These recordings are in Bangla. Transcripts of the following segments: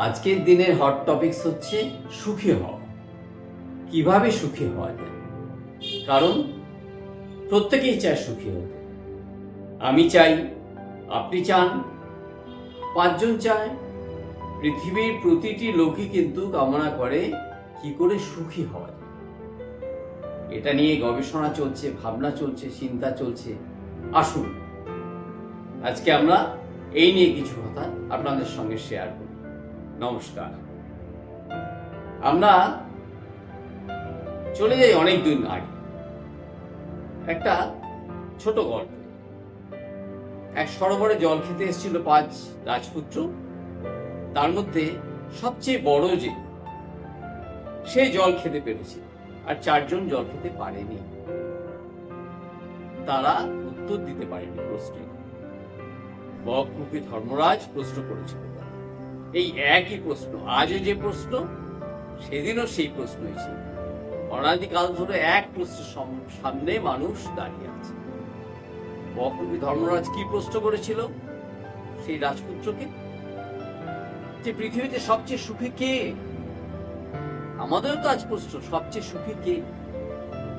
আজকের দিনের হট টপিকস হচ্ছে সুখী হওয়া। কিভাবে সুখী হওয়া যায়? কারণ প্রত্যেকেই চায় সুখী হতে। আমি চাই, আপনি চান, 5 জন চায়। পৃথিবীর প্রতিটি লোকই কিন্তু কামনা করে কি করে সুখী হওয়া যায়। এটা নিয়ে গবেষণা চলছে, ভাবনা চলছে, চিন্তা চলছে। আসুন আজকে আমরা এই নিয়ে কিছু কথা আপনাদের সঙ্গে শেয়ার করি। নমস্কার। আমরা চলে যাই অনেক দিন আগে। একটা ছোট গল্প। এক সরোবরে জল খেতে এসেছিল 5 রাজপুত্র। তার মধ্যে সবচেয়ে বড় যে, সে জল খেতে পেরেছিল, আর 4 জন জল খেতে পারেনি। তারা উত্তর দিতে পারেনি প্রশ্নে। বকরূপী ধর্মরাজ প্রশ্ন করেছিল। এই একই প্রশ্ন, আজও যে প্রশ্ন, সেদিনও সেই প্রশ্নই ছিল। অনাদিকাল ধরে এক প্রশ্নের সামনে মানুষ দাঁড়িয়ে আছে। বকরূপী ধর্মরাজ কি প্রশ্ন করেছিল সেই রাজপুত্রকে? যে পৃথিবীতে সবচেয়ে সুখী কে? আমাদেরও তো আজ প্রশ্ন, সবচেয়ে সুখী কে?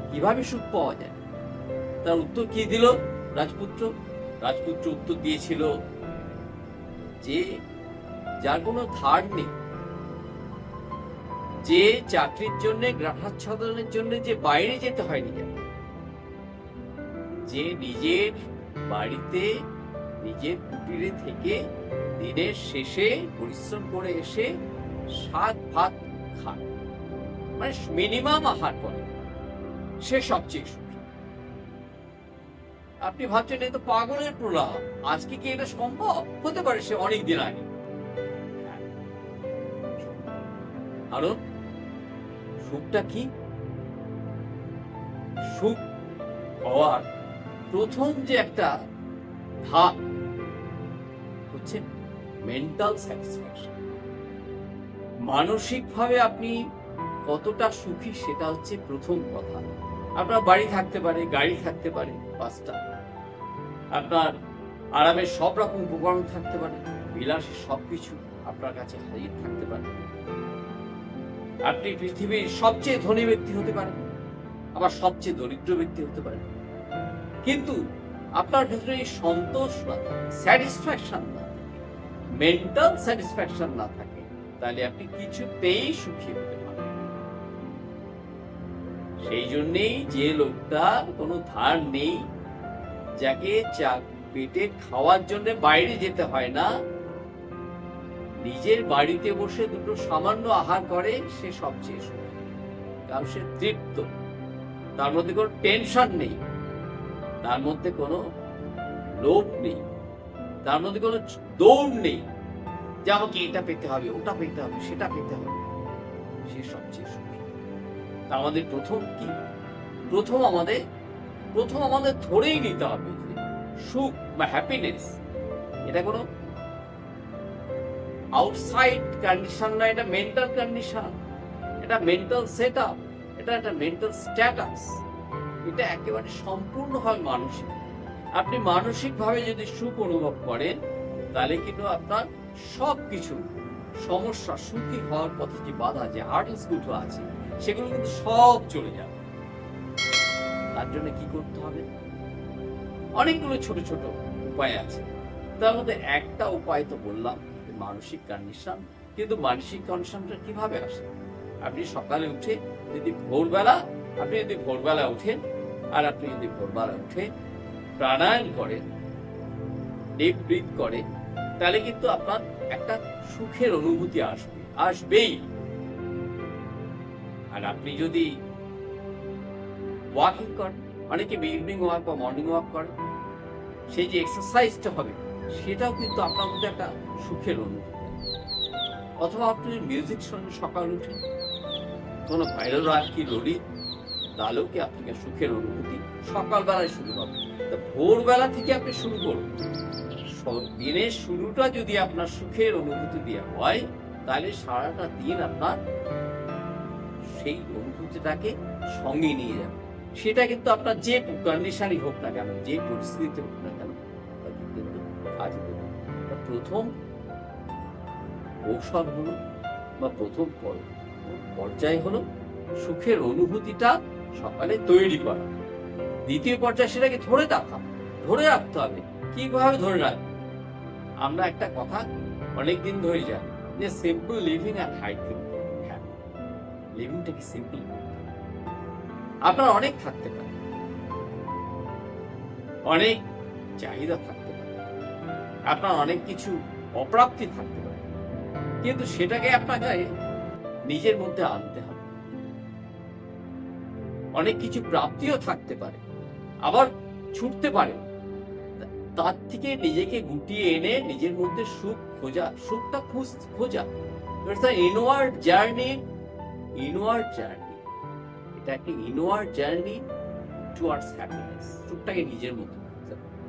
কিভাবে সুখ পাওয়া যায়? তার উত্তর কি দিল রাজপুত্র? রাজপুত্র উত্তর দিয়েছিল যে যার কোনো ধার নেই, যে চাকরির জন্য, গ্রাহাচ্ছাদনের জন্য যে বাইরে যেতে হয়নি, যে নিজের বাড়িতে নিজের কুটিরে থেকে দিনের শেষে পরিশ্রম করে এসে 7 ভাত খান, মানে মিনিমাম আহার করে, সে সবচেয়ে সুখী। আপনি ভাবছেন এই তো পাগলের প্রলাপ, আজকে কি এটা সম্ভব? হতে পারে সে অনেক দিন আগে। কারণ সুখটা কি? সুখ হওয়ার প্রথম যে একটা ধাপ হচ্ছে মেন্টাল স্যাটিসফ্যাকশন। মানসিকভাবে আপনি কতটা সুখী সেটা হচ্ছে প্রথম কথা। আপনার বাড়ি থাকতে পারে, গাড়ি থাকতে পারে 5টা, আপনার আরামের সব রকম উপকরণ থাকতে পারে, বিলাসী সবকিছু আপনার কাছে হাজির থাকতে পারে। আপনি পৃথিবীর সবচেয়ে ধনী ব্যক্তি হতে পারেন, আবার সবচেয়ে দরিদ্র ব্যক্তি হতে পারেন, কিন্তু আপনার ভিতরে এই সন্তোষ না থাকে, স্যাটিসফ্যাকশন না থাকে, মেন্টাল স্যাটিসফ্যাকশন না থাকে, তাহলে আপনি কিছুতেই সুখী হতে পারেন। সেই জন্যেই যে লোকটার কোনো ধার নেই, যাকে পেটে খাওয়ার জন্য বাইরে যেতে হয় না, নিজের বাড়িতে বসে দুটো সামান্য আহার করে, সে সবচেয়ে সুখী। কারণ সে তৃপ্ত, তার মধ্যে কোনো টেনশন নেই, তার মধ্যে কোনো লোভ নেই, তার মধ্যে কোনো দৌড় নেই যে আমাকে এটা পেতে হবে, ওটা পেতে হবে, সেটা পেতে হবে। সে সবচেয়ে সুখী। তা আমাদের প্রথম কি? প্রথম আমাদের ধরেই নিতে হবে যে সুখ বা হ্যাপিনেস এটা কোনো আউটসাইড কন্ডিশন না, এটা মেন্টাল কন্ডিশন, এটা মেন্টাল সেট আপ, এটা একটা মেন্টাল স্ট্যাটাস। এটা একেবারে সম্পূর্ণভাবে মানসিক। আপনি মানসিকভাবে যদি সুখ অনুভব করেন, তাহলে কিন্তু আপনার সবকিছু সমস্যা, সুখী হওয়ার পথে যে বাধা, যে হার্ডেলস গুলো আছে, সেগুলো কিন্তু সব চলে যাবে। তার জন্য কি করতে হবে? অনেকগুলো ছোট ছোট উপায় আছে। তার মধ্যে একটা উপায় তো বললাম, মানসিক কন্ডিশন। কিন্তু মানসিক কন্ডিশনটা কিভাবে আসে? আপনি সকালে উঠে যদি ভোরবেলা উঠেন, আর আপনি যদি ভোরবেলা উঠে প্রাণায়াম করেন, ডিপ ব্রিথ করেন, তাহলে কিন্তু আপনার একটা সুখের অনুভূতি আসবেই। আর আপনি যদি ওয়াকিং করেন, অনেকে ইভিনিং ওয়াক বা মর্নিং ওয়াক করেন, সেই যে এক্সারসাইজটা হবে, সেটাও কিন্তু আপনার মধ্যে একটা সুখের অনুভূতি। অথবা আপনি মিউজিক শুনে সকাল উঠে কোনো ভাইরাল রাগ কি লড়ি, তাহলেও কি আপনাকে সুখের অনুভূতি সকালবেলায় শুরু হবে। তা ভোরবেলা থেকে আপনি শুরু করুন। দিনের শুরুটা যদি আপনার সুখের অনুভূতি দিয়ে হয়, তাহলে সারাটা দিন আপনার সেই অনুভূতিটাকে সঙ্গে নিয়ে যাবে। সেটা কিন্তু আপনার যে কন্ডিশনই হোক না কেন, যে পরিস্থিতিতে হোক না কেন, কিন্তু কাজে দেবে। প্রথম কৌশল হলো বা প্রথম পর্যায় হলো সুখের অনুভূতিটা সকালে তৈরি করা। দ্বিতীয় পর্যায়ে সেটাকে ধরে রাখতে হবে। কিভাবে ধরে রাখবে? আমরা একটা কথা অনেকদিন ধরে জানি যে সিম্পল লিভিং আর হাই থিঙ্কিং। হ্যাঁ, লিভিংটাকে সিম্পল। আপনার অনেক থাকতে পারে, অনেক চাহিদা থাকতে পারে, আপনার অনেক কিছু অপ্রাপ্তি থাকতে পারে, কিন্তু সেটাকে আপনাকে নিজের মধ্যে আনতে হবে। অনেক কিছু প্রাপ্তিও থাকতে পারে, আবার ছুটতে পারে। তার থেকে নিজেকে গুটিয়ে এনে নিজের মধ্যে সুখটা খোঁজা। Inward journey. এটা একটা ইনওয়ার্ড জার্নি টুয়ার্ডস হ্যাপিনেস। সুখটাকে নিজের মধ্যে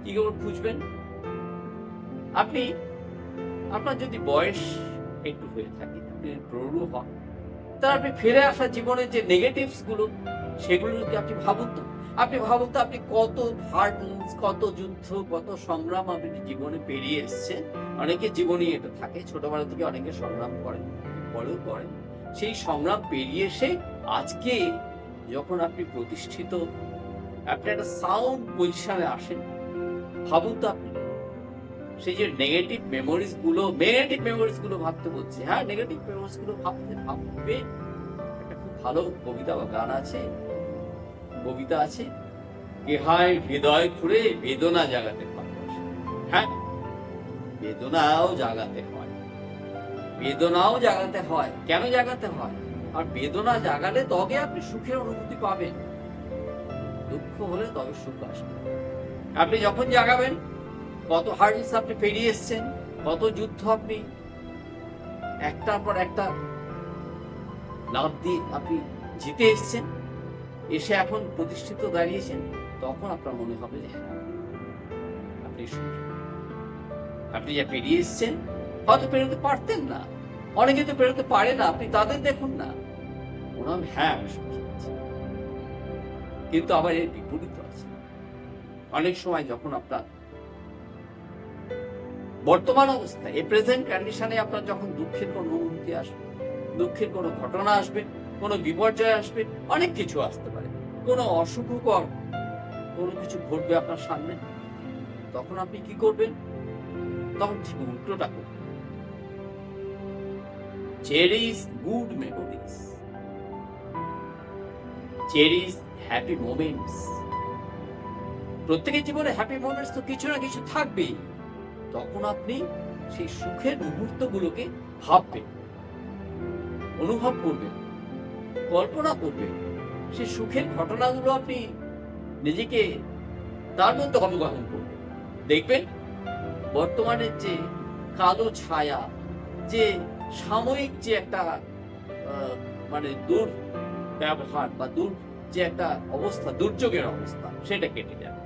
কি করে খুঁজবেন? আপনার যদি বয়স একটু হয়ে থাকে, আপনি প্রৌঢ় হন, তাহলে আপনি ফিরে আসা জীবনের যে নেগেটিভস গুলো, সেগুলোকে আপনি ভাবুন তো। আপনি কত হার্ডলস, কত যুদ্ধ, কত সংগ্রাম আপনি জীবনে পেরিয়ে এসেছেন। অনেকে জীবনে এটা থাকে, ছোটবেলা থেকে অনেকে সংগ্রাম করেন, বড়ও করেন। সেই সংগ্রাম পেরিয়ে এসে আজকে যখন আপনি প্রতিষ্ঠিত, আপনি একটা সাউন্ড পজিশনে আসেন, ভাবুন তো আপনি সেই যে নেগেটিভ মেমোরিজ গুলো ভাবতে বলছি। হ্যাঁ, নেগেটিভ মেমোরিজ গুলো ভাববে। একটা খুব ভালো কবিতা বা গান আছে, কেহায় হৃদয় খুঁড়ে বেদনা জাগাতে ভালোবাসে। হ্যাঁ, বেদনাও জাগাতে হয়। কেন জাগাতে হয়? আর বেদনা জাগালে তবে আপনি সুখের অনুভূতি পাবেন। দুঃখ হলে তবে সুখ আসবে। আপনি যখন জাগাবেন, কত হার্ডলস আপনি পেরিয়ে এসছেন, কত যুদ্ধ আপনি একটার পর একটা লাভ দিয়ে আপনি জিতে এসছেন, এসে এখন প্রতিষ্ঠিত দাঁড়িয়েছেন, তখন আপনার মনে হবে যে হ্যাঁ, আপনি সুখী। আপনি যা পেরিয়ে এসছেন, হয়তো পেরোতে পারতেন না, অনেকে তো পেরোতে পারে না, আপনি তাদের দেখুন না, মনে হবে হ্যাঁ আমি সুখী আছি। কিন্তু আবার এর বিপরীত আছে। অনেক সময় যখন আপনার বর্তমান অবস্থায়, এই প্রেজেন্ট কন্ডিশনে আপনার যখন দুঃখের কোনো অনুভূতি আসবে, দুঃখের কোনো ঘটনা আসবে, কোনো বিপর্যয় আসবে, অনেক কিছু আসতে পারে, কোনো অশুভকর কোনো কিছু ঘটবে আপনার সামনে, তখন আপনি কি করবেন? তখন ঠিক উল্টোটা করবেন। Cherish good memories, cherish happy moments. প্রত্যেকের জীবনে হ্যাপি মোমেন্টস তো কিছু না কিছু থাকবেই। তখন আপনি সেই সুখের মুহূর্তগুলোকে ভাববেন, অনুভব করবেন, কল্পনা করবেন। সেই সুখের ঘটনাগুলো আপনি নিজেকে তার মধ্যে অবগাহন করবেন। দেখবেন বর্তমানের যে কালো ছায়া, যে সাময়িক যে একটা মানে দুর্ব্যবহার বা যে একটা অবস্থা, দুর্যোগের অবস্থা, সেটা কেটে যাবে।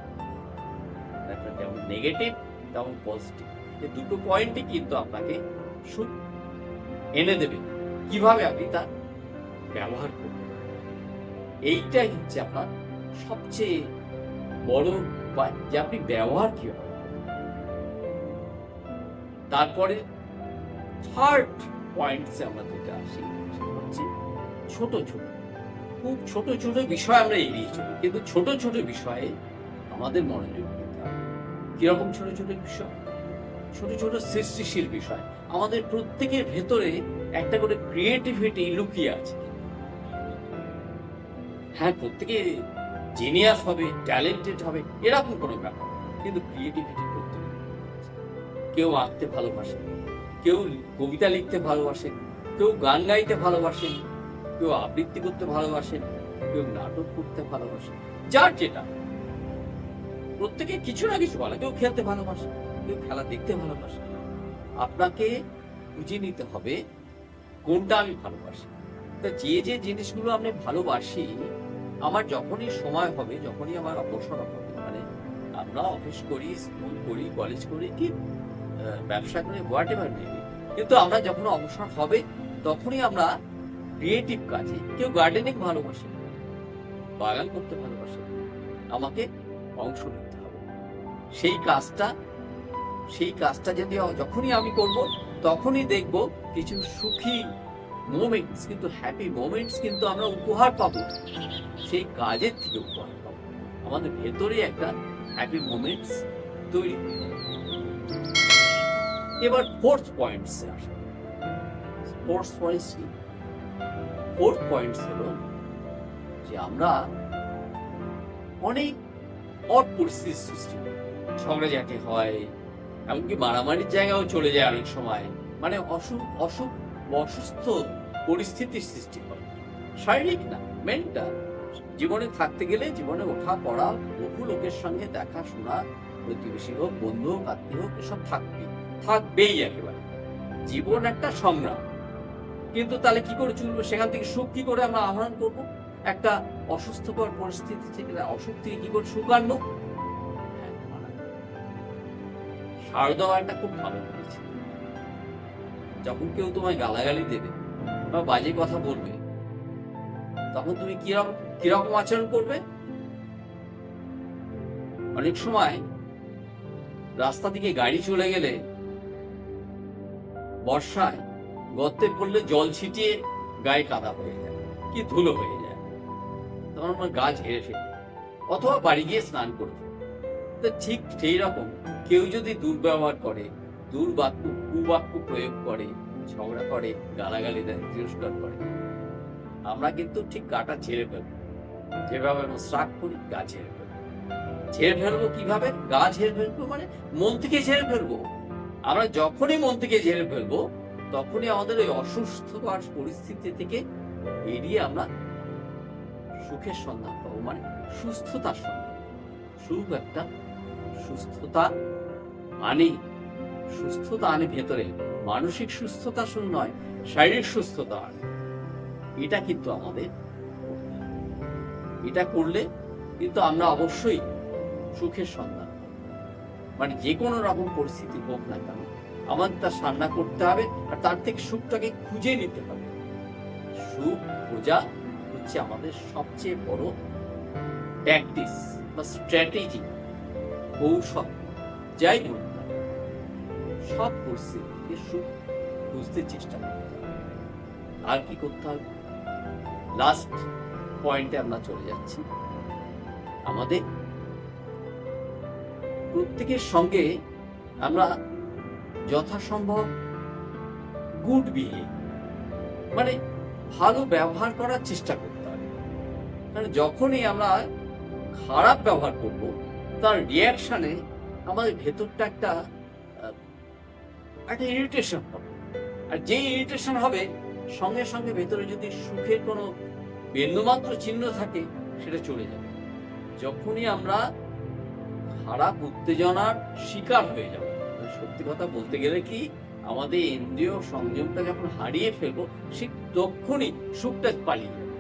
যেমন নেগেটিভ তেমন পজিটিভ, এই দুটো পয়েন্টই কিন্তু আপনাকে সুখ এনে দেবে। কিভাবে আপনি তার ব্যবহার করবেন, এইটাই হচ্ছে আপনার সবচেয়ে বড় উপায়, যে আপনি ব্যবহার কিভাবে করবেন। তারপরে থার্ড পয়েন্টসে আমরা যেটা আসি, সেটা হচ্ছে খুব ছোট ছোট বিষয় আমরা এড়িয়ে চলি, কিন্তু ছোট ছোট বিষয়ে আমাদের মনোযোগ দিতে হবে। কিরকম ছোট ছোট বিষয়? ছোট ছোট সৃষ্টিশীল বিষয়। আমাদের প্রত্যেকের ভেতরে একটা করে ক্রিয়েটিভিটি লুকিয়ে আছে। হ্যাঁ, প্রত্যেকে জিনিয়াস হবে, ট্যালেন্টেড হবে, এরকম কোনো ব্যাপার, কিন্তু ক্রিয়েটিভিটি প্রত্যেকে। কেউ আঁকতে ভালোবাসে, কেউ কবিতা লিখতে ভালোবাসেন, কেউ গান গাইতে ভালোবাসেন, কেউ আবৃত্তি করতে ভালোবাসেন, কেউ নাটক করতে ভালোবাসেন। যার যেটা, প্রত্যেকে কিছু না কিছু ভালো। কেউ খেলতে ভালোবাসে, কেউ খেলা দেখতে ভালোবাসে। আপনাকে বুঝে নিতে হবে কোনটা আমি ভালোবাসি। তা যে জিনিসগুলো আমি ভালোবাসি, আমার যখনই সময় হবে, যখনই আমার অবসর হবে, মানে আমরা অফিস করি, স্কুল করি, কলেজ করি, কি ব্যবসা করি, হোয়াট এভার মেবি, কিন্তু আমরা যখন অবসর হবে, তখনই আমরা ক্রিয়েটিভ কাজে, কেউ গার্ডেনিং ভালোবাসে, বাগান করতে ভালোবাসে, আমাকে অংশ নিতে হবে। সেই কাজটা যদি যখনই আমি করব, তখনই দেখব কিছু সুখী মোমেন্টস, কিন্তু হ্যাপি মোমেন্টস কিন্তু আমরা উপহার পাবো, সেই কাজের থেকে উপহার পাবো। আমাদের ভেতরে একটা হ্যাপি মোমেন্টস তৈরি হয়ে যাবে। এবার ফোর্থ পয়েন্টসে আসা। ফোর্থ পয়েন্টস কি? ফোর্থ পয়েন্টস হলো যে আমরা অনেক অড পরিস্থিতির সৃষ্টি করি, ঝগড়াঝাটি হয়, এমনকি মারামারির জায়গাও চলে যায় অনেক সময়, মানে অসুস্থ পরিস্থিতির সৃষ্টি করে। শারীরিক না, মেন্টাল। জীবনে থাকতে গেলে জীবনে ওঠা পড়া, বহু লোকের সঙ্গে দেখাশোনা, প্রতিবেশী হোক, বন্ধু হোক, আত্মীয় হোক, এসব থাকবেই একেবারে। জীবন একটা সংগ্রাম। কিন্তু তাহলে কি করে চলবো? সেখান থেকে সুখ কি করে আমরা আহরণ করবো? একটা অসুস্থকর পরিস্থিতি থেকে, অসুখ থেকে কি করে সুখ আনবো? শারদাও একটা খুব ভালো বলেছে, যখন কেউ তোমায় গালাগালি দেবে বা বাজে কথা বলবে, তখন তুমি কিরকম আচরণ করবে? অনেক সময় রাস্তা থেকে গাড়ি চলে গেলে, বর্ষায় গর্তে পড়লে জল ছিটিয়ে গায়ে কাদা হয়ে যায়, কি ধুলো হয়ে যায়, তখন আমার গা ঝেড়ে ফেলি, অথবা বাড়ি গিয়ে স্নান করে ফেলি। তো ঠিক সেই রকম কেউ যদি দুর্ব্যবহার করে, কুবাক্য প্রয়োগ করে, ঝগড়া করে, গালাগালি দেয়, তিরস্কার করে, আমরা কিন্তু ঠিক গাটা ঝেড়ে ফেলবো। যেভাবে আমরা শ্রাগ করি, গা ঝেড়ে ফেলবো। ঝেড়ে ফেলবো কিভাবে? গা ঝেড়ে ফেলবো মানে মন থেকে ঝেড়ে ফেলবো। আমরা যখনই মন থেকে ঝেড়ে ফেলবো, তখনই আমাদের ওই অসুস্থকর পরিস্থিতি থেকে এড়িয়ে আমরা সুখের সন্ধান পাবো, মানে সুস্থতার সন্ধান। সুখ একটা সুস্থতা আনে ভেতরে, মানসিক সুস্থতা শুধু নয়, শারীরিক সুস্থতা আনে। এটা কিন্তু আমাদের, এটা করলে কিন্তু আমরা অবশ্যই সুখের সন্ধান, মানে যে কোনো রকম পরিস্থিতি হোক না কেন আমাদের তার সামনা করতে হবে, আর তার থেকে সুখটাকে খুঁজে নিতে হবে। সুখ খোঁজা হচ্ছে আমাদের সবচেয়ে বড় ট্যাকটিক্স বা স্ট্র্যাটেজি, কৌশল, যাই বলুন না, সব পরিস্থিতিতে সুখ খুঁজতে চেষ্টা করতে হবে। আর কি করতে হবে? লাস্ট পয়েন্টে আমরা চলে যাচ্ছি। আমাদের প্রত্যেকের সঙ্গে আমরা যথাসম্ভব গুড বিহেভ, মানে ভালো ব্যবহার করার চেষ্টা করতে হবে। মানে যখনই আমরা খারাপ ব্যবহার করব, তার রিয়াকশনে আমাদের ভেতরটা একটা ইরিটেশন হবে, আর যে ইরিটেশন হবে, সঙ্গে সঙ্গে ভেতরে যদি সুখের কোনো বিন্দুমাত্র চিহ্ন থাকে, সেটা চলে যাবে। যখনই আমরা খারাপ উত্তেজনার শিকার হয়ে যাব, সত্যি কথা বলতে গেলে কি, আমাদের ইন্দ্রিয় সংযমটা যখন হারিয়ে ফেলবো, ঠিক তখনই সুখটা পালিয়ে যাবে।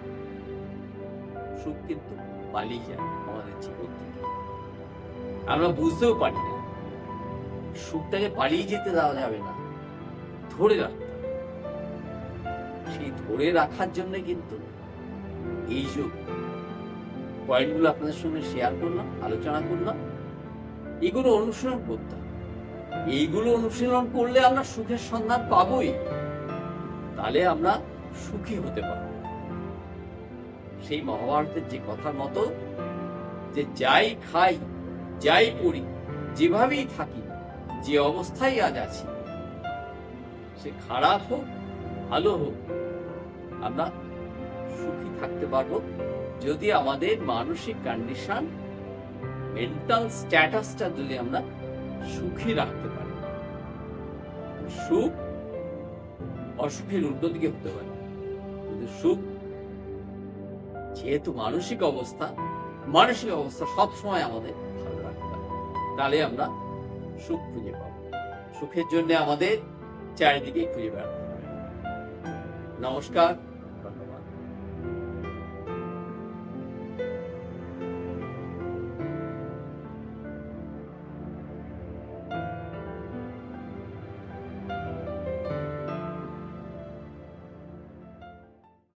সুখ কিন্তু পালিয়ে যায় আমাদের জীবন থেকে, আমরা বুঝতেও পারি না। সুখটাকে পালিয়ে যেতে দেওয়া যাবে না, ধরে রাখতে হবে। সেই ধরে রাখার জন্য কিন্তু এই যে পয়েন্টগুলো আপনাদের সঙ্গে শেয়ার করলাম, আলোচনা করলাম, এগুলো অনুসরণ করতে হবে। এইগুলো অনুশীলন করলে আমরা সুখের সন্ধান পাবোই, তাহলে আমরা সুখী হতে পারব। সেই মহাভারতের যে কথার মতো, যে যাই খাই, যাই পড়ি, যেভাবেই থাকি, যে অবস্থায় আজ আছি, সে খারাপ হোক ভালো হোক, আমরা সুখী থাকতে পারবো যদি আমাদের মানসিক কন্ডিশন, মেন্টাল স্ট্যাটাসটা যদি আমরা সুখী রাখতে পারি। সুখ অসুখের উল্টো দিকে হতে পারে, কিন্তু সুখ যেহেতু মানসিক অবস্থা সবসময় আমাদের ভালো রাখতে হবে, তাহলে আমরা সুখ খুঁজে পাবো। সুখের জন্য আমাদের চারিদিকে খুঁজে বেড়াতে হবে। নমস্কার।